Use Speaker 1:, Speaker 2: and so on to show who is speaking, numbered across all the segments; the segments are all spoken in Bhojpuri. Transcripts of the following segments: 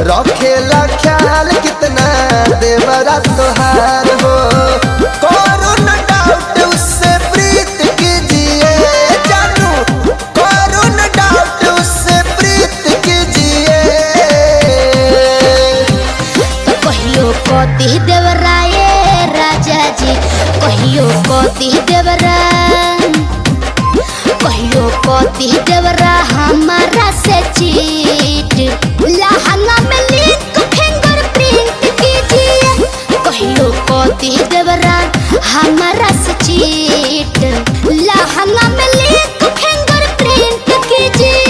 Speaker 1: रखेला ख्याल कितना देवरा तोहार हो। करो न डाउट उससे प्रीत कीजिए जानू, करो न डाउट उससे प्रीत कीजिए।
Speaker 2: तो कहियो कति देवरा ये राजा जी, कहियो कति देवरा, कहियो कति देवरा हमारा से चीट। लहंगा में लिंक फिंगर प्रिंट कीजिए। कहियो कति देवरा हमारा से चीट। लहंगा में लिंक फिंगर प्रिंट कीजिए।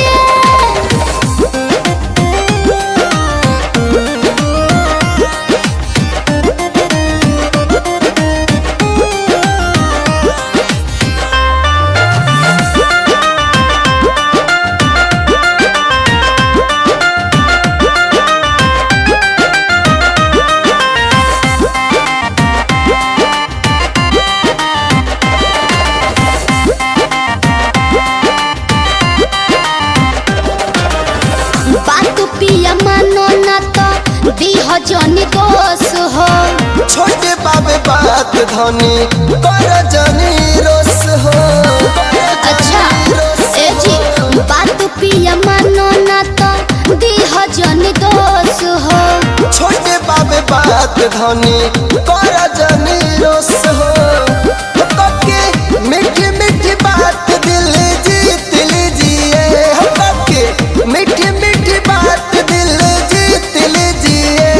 Speaker 2: बात पिया मानो ना तो दीह जनी दोष हो।
Speaker 1: छोटे बाबे बात धनी कर जनी रोस हो।
Speaker 2: अच्छा ए जी, बात पिया मानो ना तो दीह जनी दोष हो।
Speaker 1: छोटे बाबे बात धनी कर जनी रोस हो। कके मीठी मीठी बात दिल जीत लीजिए, कके मीठी मीठी बात दिल जीत लीजिए।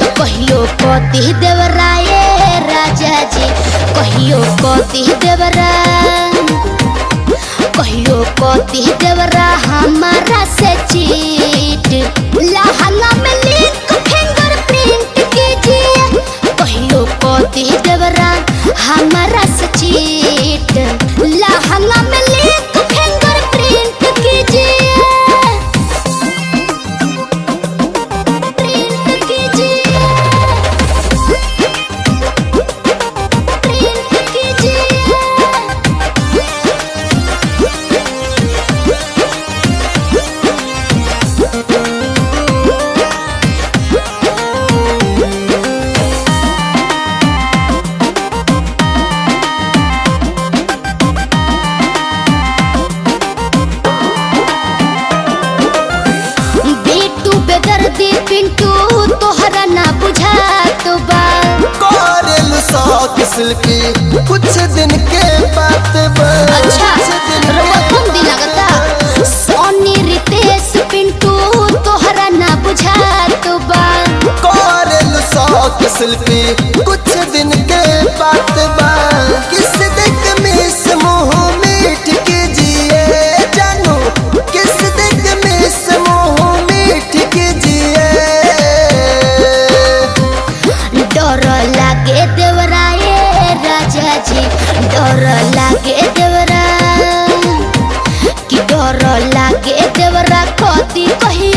Speaker 2: तो कहियो कति देवरा ये राजा जी, कहियो कति देवरा, कहियो कति देवरा हमारा से चीट। लहंगा में लिंक फिंगर प्रिंट कीजिए। कहियो कति देवरा हमारा से चीट। लहंगा में लिंक फिंगर प्रिंट कीजिए। प्रिंट कीजिए, प्रिंट कीजिए। बेटू बेदर्दी पिंटू तोहरा ना बुझात बा।
Speaker 1: करेलु शौक सिल्की कुछ दिन के बात बा।
Speaker 2: अच्छा
Speaker 1: कुछ दिन
Speaker 2: रवा
Speaker 1: के
Speaker 2: कम दिन लगता। सोनी रितेश पिंटू तोहरा ना बुझात बा।
Speaker 1: करेलु शौक सिल्की कुछ दिन के बात बा। किस देख मिस मुँह मीठ कीजिए जानू, किस देख मिस मुँह मीठ कीजिए।
Speaker 2: डर लागे देवरा ये राजा जी, डर लागे देवरा, कि डर लागे देवरा कति कही